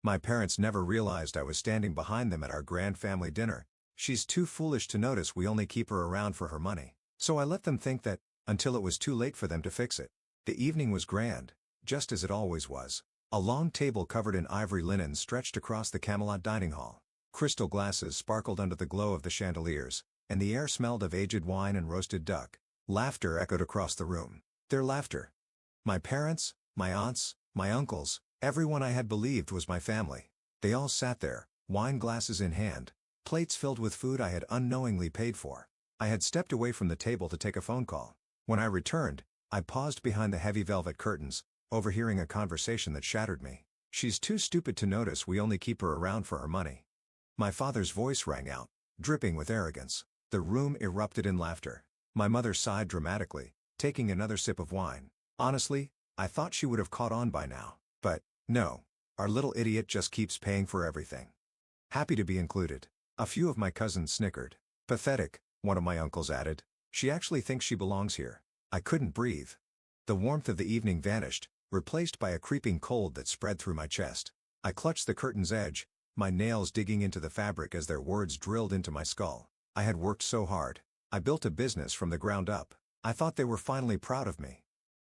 My parents never realized I was standing behind them at our grand family dinner. She's too foolish to notice we only keep her around for her money. So I let them think that, until it was too late for them to fix it. The evening was grand, just as it always was. A long table covered in ivory linen stretched across the Camelot dining hall. Crystal glasses sparkled under the glow of the chandeliers, and the air smelled of aged wine and roasted duck. Laughter echoed across the room. Their laughter. My parents, my aunts, my uncles, everyone I had believed was my family. They all sat there, wine glasses in hand, plates filled with food I had unknowingly paid for. I had stepped away from the table to take a phone call. When I returned, I paused behind the heavy velvet curtains, overhearing a conversation that shattered me. She's too stupid to notice we only keep her around for her money. My father's voice rang out, dripping with arrogance. The room erupted in laughter. My mother sighed dramatically, taking another sip of wine. Honestly, I thought she would have caught on by now. But, no. Our little idiot just keeps paying for everything. Happy to be included. A few of my cousins snickered. Pathetic, one of my uncles added. She actually thinks she belongs here. I couldn't breathe. The warmth of the evening vanished, replaced by a creeping cold that spread through my chest. I clutched the curtain's edge, my nails digging into the fabric as their words drilled into my skull. I had worked so hard. I built a business from the ground up. I thought they were finally proud of me.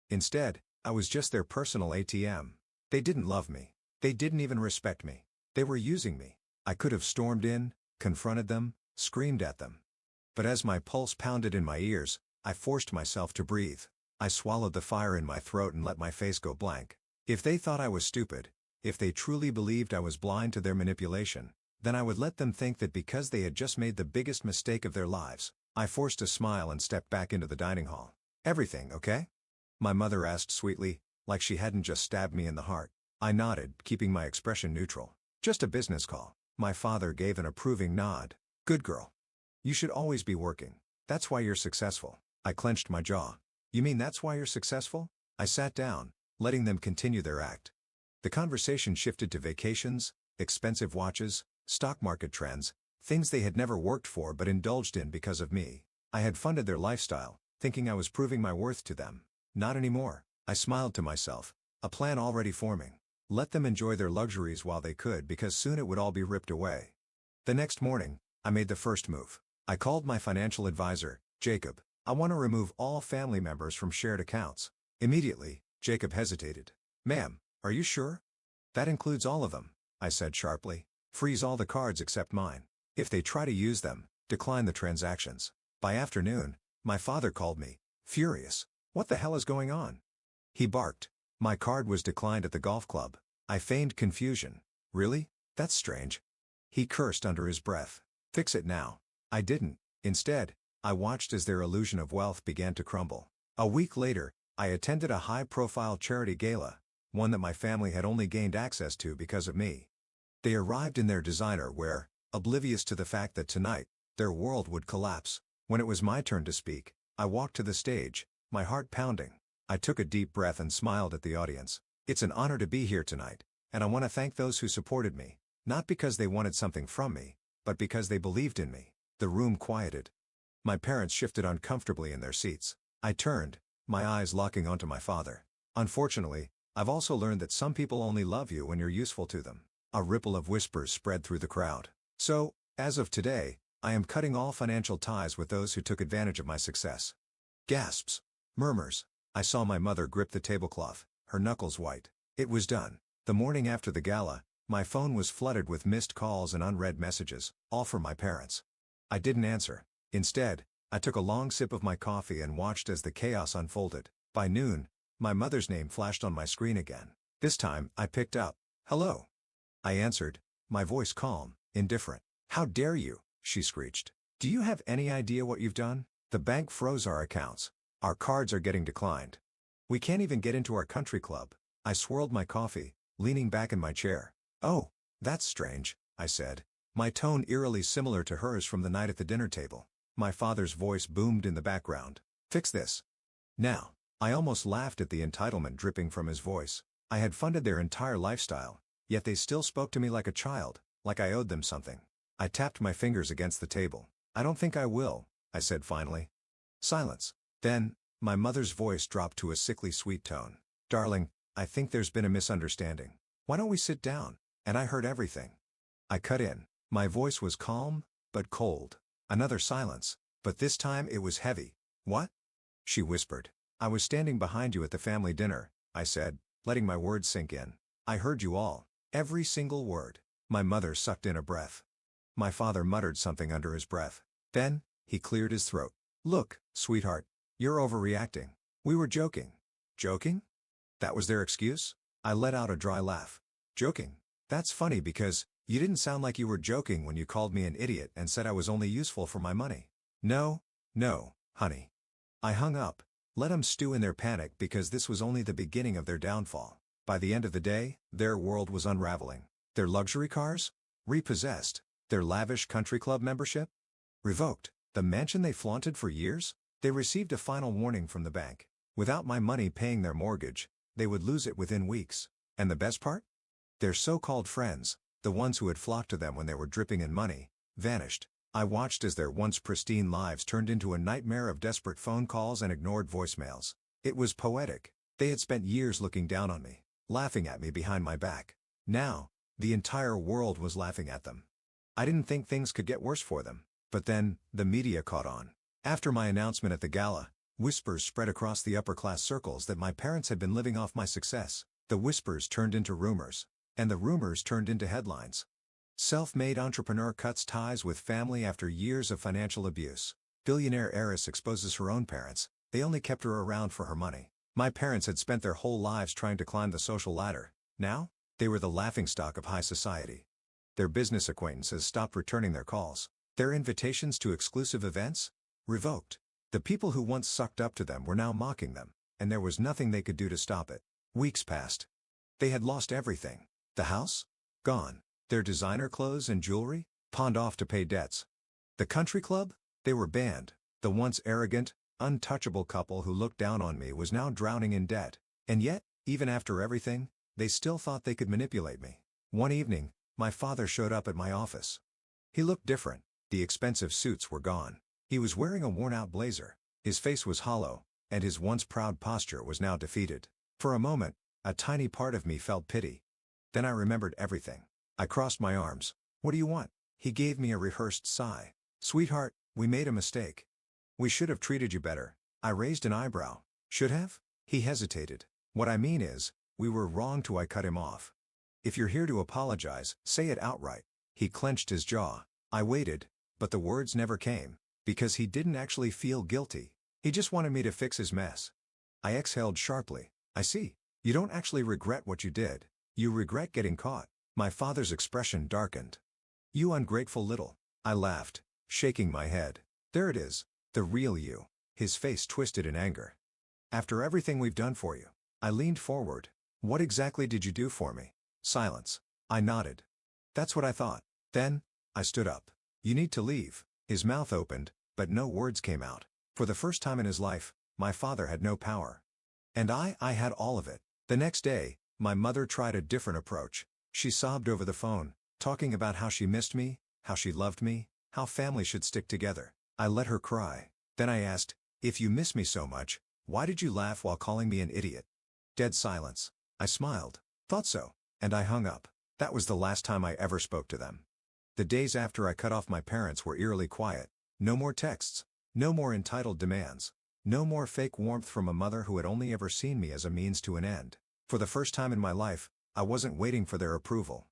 Instead, I was just their personal ATM. They didn't love me. They didn't even respect me. They were using me. I could have stormed in, confronted them, screamed at them. But as my pulse pounded in my ears, I forced myself to breathe. I swallowed the fire in my throat and let my face go blank. If they thought I was stupid, if they truly believed I was blind to their manipulation, then I would let them think that because they had just made the biggest mistake of their lives. I forced a smile and stepped back into the dining hall. "Everything okay?" My mother asked sweetly, like she hadn't just stabbed me in the heart. I nodded, keeping my expression neutral. "Just a business call." My father gave an approving nod. "Good girl. You should always be working. That's why you're successful." I clenched my jaw. "You mean that's why you're successful?" I sat down, letting them continue their act. The conversation shifted to vacations, expensive watches, stock market trends, things they had never worked for but indulged in because of me. I had funded their lifestyle, thinking I was proving my worth to them. Not anymore. I smiled to myself, a plan already forming. Let them enjoy their luxuries while they could, because soon it would all be ripped away. The next morning, I made the first move. I called my financial advisor, Jacob. "I want to remove all family members from shared accounts." Immediately, Jacob hesitated. "Ma'am, are you sure?" "That includes all of them," I said sharply. "Freeze all the cards except mine. If they try to use them, decline the transactions." By afternoon, my father called me, furious. "What the hell is going on?" He barked. My card was declined at the golf club. I feigned confusion. "Really? That's strange." He cursed under his breath. "Fix it now." I didn't. Instead, I watched as their illusion of wealth began to crumble. A week later, I attended a high-profile charity gala, one that my family had only gained access to because of me. They arrived in their designer wear, oblivious to the fact that tonight, their world would collapse. When it was my turn to speak, I walked to the stage, my heart pounding. I took a deep breath and smiled at the audience. "It's an honor to be here tonight, and I want to thank those who supported me, not because they wanted something from me, but because they believed in me." The room quieted. My parents shifted uncomfortably in their seats. I turned, my eyes locking onto my father. "Unfortunately, I've also learned that some people only love you when you're useful to them." A ripple of whispers spread through the crowd. "So, as of today, I am cutting all financial ties with those who took advantage of my success." Gasps. Murmurs. I saw my mother grip the tablecloth, her knuckles white. It was done. The morning after the gala, my phone was flooded with missed calls and unread messages, all from my parents. I didn't answer. Instead, I took a long sip of my coffee and watched as the chaos unfolded. By noon, my mother's name flashed on my screen again. This time, I picked up. "Hello." I answered, my voice calm, indifferent. "How dare you?" she screeched. "Do you have any idea what you've done? The bank froze our accounts. Our cards are getting declined. We can't even get into our country club." I swirled my coffee, leaning back in my chair. "Oh, that's strange," I said, my tone eerily similar to hers from the night at the dinner table. My father's voice boomed in the background. "Fix this. Now." I almost laughed at the entitlement dripping from his voice. I had funded their entire lifestyle, yet they still spoke to me like a child, like I owed them something. I tapped my fingers against the table. "I don't think I will," I said finally. Silence. Then, my mother's voice dropped to a sickly sweet tone. "Darling, I think there's been a misunderstanding. Why don't we sit down? And I heard everything. I cut in. My voice was calm, but cold. Another silence, but this time it was heavy. What? She whispered. I was standing behind you at the family dinner, I said, letting my words sink in. I heard you all. Every single word. My mother sucked in a breath. My father muttered something under his breath. Then, he cleared his throat. Look, sweetheart. You're overreacting. We were joking. Joking? That was their excuse? I let out a dry laugh. Joking? That's funny because you didn't sound like you were joking when you called me an idiot and said I was only useful for my money. No, honey. I hung up. Let them stew in their panic because this was only the beginning of their downfall. By the end of the day, their world was unraveling. Their luxury cars? Repossessed. Their lavish country club membership? Revoked. The mansion they flaunted for years? They received a final warning from the bank. Without my money paying their mortgage, they would lose it within weeks. And the best part? Their so-called friends, the ones who had flocked to them when they were dripping in money, vanished. I watched as their once pristine lives turned into a nightmare of desperate phone calls and ignored voicemails. It was poetic. They had spent years looking down on me, laughing at me behind my back. Now, the entire world was laughing at them. I didn't think things could get worse for them. But then, the media caught on. After my announcement at the gala, whispers spread across the upper-class circles that my parents had been living off my success. The whispers turned into rumors. And the rumors turned into headlines. Self-made entrepreneur cuts ties with family after years of financial abuse. Billionaire heiress exposes her own parents. They only kept her around for her money. My parents had spent their whole lives trying to climb the social ladder. Now, they were the laughingstock of high society. Their business acquaintances stopped returning their calls. Their invitations to exclusive events? Revoked. The people who once sucked up to them were now mocking them, and there was nothing they could do to stop it. Weeks passed. They had lost everything. The house? Gone. Their designer clothes and jewelry? Pawned off to pay debts. The country club? They were banned. The once arrogant, untouchable couple who looked down on me was now drowning in debt. And yet, even after everything, they still thought they could manipulate me. One evening, my father showed up at my office. He looked different. The expensive suits were gone. He was wearing a worn-out blazer. His face was hollow, and his once proud posture was now defeated. For a moment, a tiny part of me felt pity. Then I remembered everything. I crossed my arms. What do you want? He gave me a rehearsed sigh. Sweetheart, we made a mistake. We should have treated you better. I raised an eyebrow. Should have? He hesitated. What I mean is, we were wrong to. I cut him off. If you're here to apologize, say it outright. He clenched his jaw. I waited, but the words never came, because he didn't actually feel guilty. He just wanted me to fix his mess. I exhaled sharply. I see. You don't actually regret what you did. You regret getting caught. My father's expression darkened. You ungrateful little. I laughed, shaking my head. There it is. The real you. His face twisted in anger. After everything we've done for you. I leaned forward. What exactly did you do for me? Silence. I nodded. That's what I thought. Then, I stood up. You need to leave. His mouth opened, but no words came out. For the first time in his life, my father had no power. And I had all of it. The next day, my mother tried a different approach. She sobbed over the phone, talking about how she missed me, how she loved me, how family should stick together. I let her cry. Then I asked, if you miss me so much, why did you laugh while calling me an idiot? Dead silence. I smiled. Thought so. And I hung up. That was the last time I ever spoke to them. The days after I cut off my parents were eerily quiet. No more texts. No more entitled demands. No more fake warmth from a mother who had only ever seen me as a means to an end. For the first time in my life, I wasn't waiting for their approval.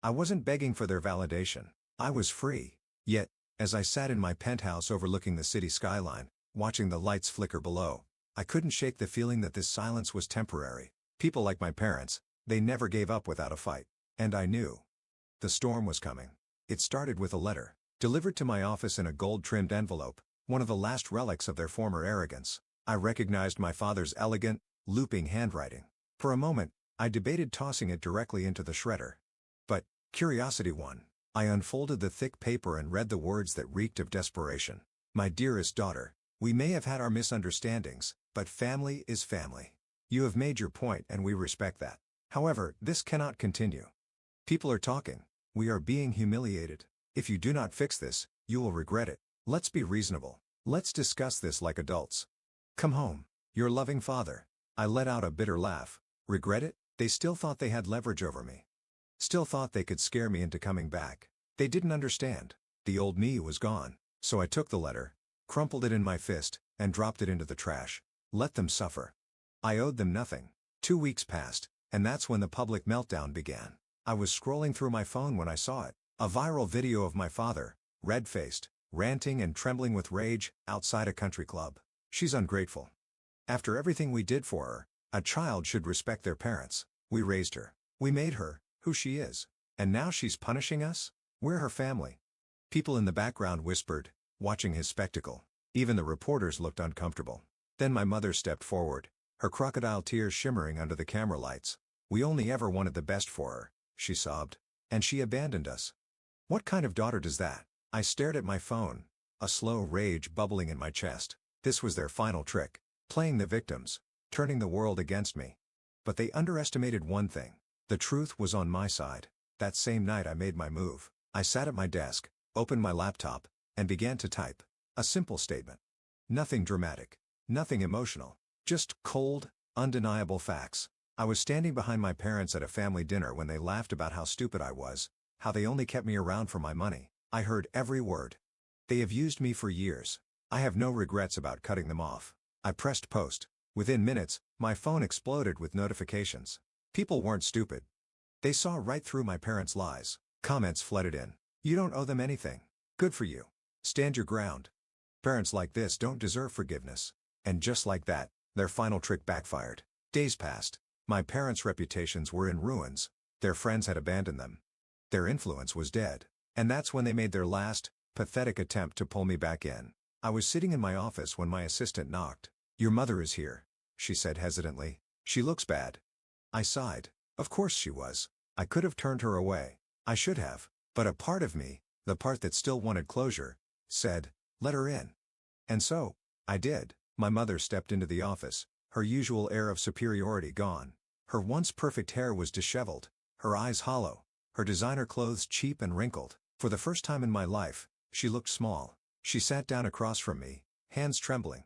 I wasn't begging for their validation. I was free. Yet, as I sat in my penthouse overlooking the city skyline, watching the lights flicker below, I couldn't shake the feeling that this silence was temporary. People like my parents, they never gave up without a fight. And I knew. The storm was coming. It started with a letter, delivered to my office in a gold-trimmed envelope, one of the last relics of their former arrogance. I recognized my father's elegant, looping handwriting. For a moment, I debated tossing it directly into the shredder. But, curiosity won. I unfolded the thick paper and read the words that reeked of desperation. My dearest daughter, we may have had our misunderstandings, but family is family. You have made your point and we respect that. However, this cannot continue. People are talking. We are being humiliated. If you do not fix this, you will regret it. Let's be reasonable. Let's discuss this like adults. Come home. Your loving father. I let out a bitter laugh. Regret it? They still thought they had leverage over me. Still thought they could scare me into coming back. They didn't understand. The old me was gone. So I took the letter, crumpled it in my fist, and dropped it into the trash. Let them suffer. I owed them nothing. 2 weeks passed, and that's when the public meltdown began. I was scrolling through my phone when I saw it. A viral video of my father, red-faced, ranting and trembling with rage, outside a country club. She's ungrateful. After everything we did for her, a child should respect their parents. We raised her. We made her who she is. And now she's punishing us? We're her family. People in the background whispered, watching his spectacle. Even the reporters looked uncomfortable. Then my mother stepped forward, her crocodile tears shimmering under the camera lights. We only ever wanted the best for her, she sobbed. And she abandoned us. What kind of daughter does that? I stared at my phone, a slow rage bubbling in my chest. This was their final trick. Playing the victims, turning the world against me. But they underestimated one thing. The truth was on my side. That same night I made my move. I sat at my desk, opened my laptop, and began to type. A simple statement. Nothing dramatic. Nothing emotional. Just cold, undeniable facts. I was standing behind my parents at a family dinner when they laughed about how stupid I was, how they only kept me around for my money. I heard every word. They have used me for years. I have no regrets about cutting them off. I pressed post. Within minutes, my phone exploded with notifications. People weren't stupid. They saw right through my parents' lies. Comments flooded in. You don't owe them anything. Good for you. Stand your ground. Parents like this don't deserve forgiveness. And just like that, their final trick backfired. Days passed. My parents' reputations were in ruins. Their friends had abandoned them. Their influence was dead. And that's when they made their last, pathetic attempt to pull me back in. I was sitting in my office when my assistant knocked. Your mother is here, she said hesitantly. She looks bad. I sighed. Of course she was. I could have turned her away. I should have. But a part of me, the part that still wanted closure, said, let her in. And so, I did. My mother stepped into the office, her usual air of superiority gone. Her once perfect hair was disheveled, her eyes hollow, her designer clothes cheap and wrinkled. For the first time in my life, she looked small. She sat down across from me, hands trembling.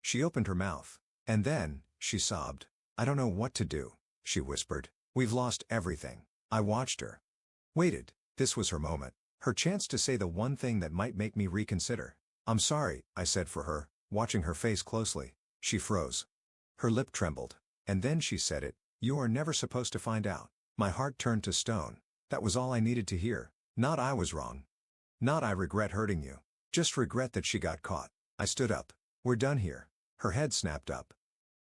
She opened her mouth. And then, she sobbed. I don't know what to do, she whispered. We've lost everything. I watched her. Waited. This was her moment. Her chance to say the one thing that might make me reconsider. I'm sorry, I said for her, watching her face closely. She froze. Her lip trembled. And then she said it. You are never supposed to find out. My heart turned to stone. That was all I needed to hear. Not I was wrong. Not I regret hurting you. Just regret that she got caught. I stood up. We're done here. Her head snapped up.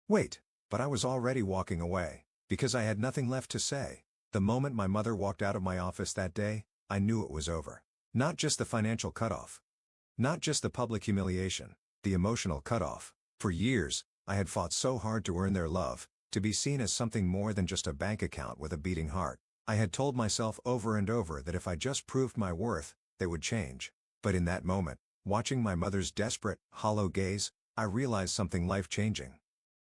Wait. But I was already walking away. Because I had nothing left to say. The moment my mother walked out of my office that day, I knew it was over. Not just the financial cutoff. Not just the public humiliation. The emotional cutoff. For years, I had fought so hard to earn their love, to be seen as something more than just a bank account with a beating heart. I had told myself over and over that if I just proved my worth, they would change. But in that moment, watching my mother's desperate, hollow gaze, I realized something life-changing.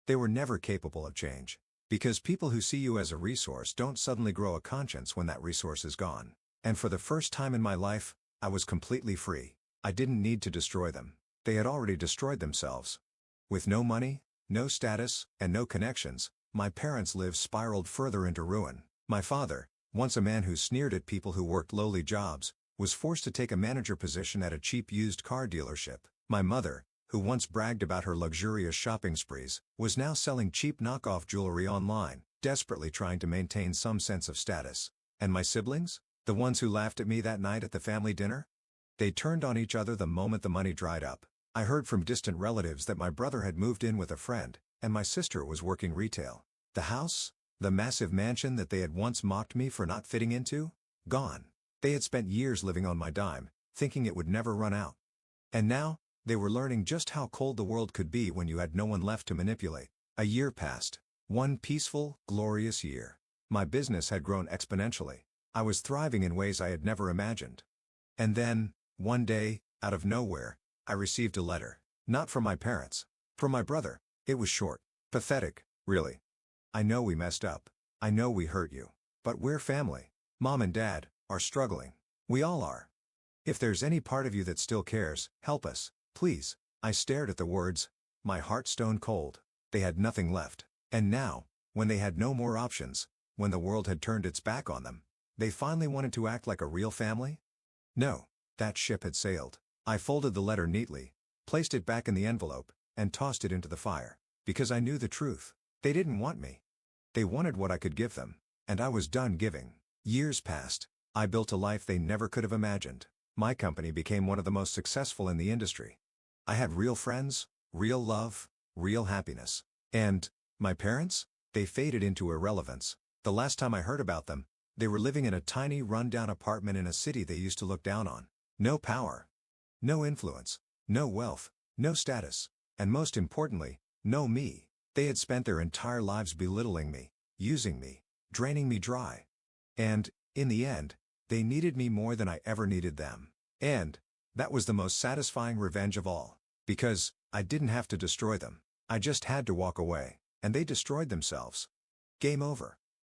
They were never capable of change. Because people who see you as a resource don't suddenly grow a conscience when that resource is gone. And for the first time in my life, I was completely free. I didn't need to destroy them. They had already destroyed themselves. With no money, no status, and no connections, my parents' lives spiraled further into ruin. My father, once a man who sneered at people who worked lowly jobs, was forced to take a manager position at a cheap used car dealership. My mother, who once bragged about her luxurious shopping sprees, was now selling cheap knockoff jewelry online, desperately trying to maintain some sense of status. And my siblings? The ones who laughed at me that night at the family dinner? They turned on each other the moment the money dried up. I heard from distant relatives that my brother had moved in with a friend, and my sister was working retail. The house, the massive mansion that they had once mocked me for not fitting into? Gone. They had spent years living on my dime, thinking it would never run out. And now, they were learning just how cold the world could be when you had no one left to manipulate. A year passed. One peaceful, glorious year. My business had grown exponentially. I was thriving in ways I had never imagined. And then, one day, out of nowhere, I received a letter. Not from my parents. From my brother. It was short. Pathetic, really. I know we messed up. I know we hurt you. But we're family. Mom and Dad are struggling. We all are. If there's any part of you that still cares, help us, please. I stared at the words, my heart stone cold. They had nothing left. And now, when they had no more options, when the world had turned its back on them, They finally wanted to act like a real family? No, that ship had sailed. I folded the letter neatly, placed it back in the envelope, and tossed it into the fire. Because I knew the truth. They didn't want me. They wanted what I could give them, and I was done giving. Years passed. I built a life they never could have imagined. My company became one of the most successful in the industry. I had real friends, real love, real happiness. And my parents? They faded into irrelevance. The last time I heard about them, they were living in a tiny run-down apartment in a city they used to look down on. No power. No influence. No wealth. No status. And most importantly, no me. They had spent their entire lives belittling me, using me, draining me dry. And, in the end, they needed me more than I ever needed them. And that was the most satisfying revenge of all. Because I didn't have to destroy them. I just had to walk away, and they destroyed themselves. Game over.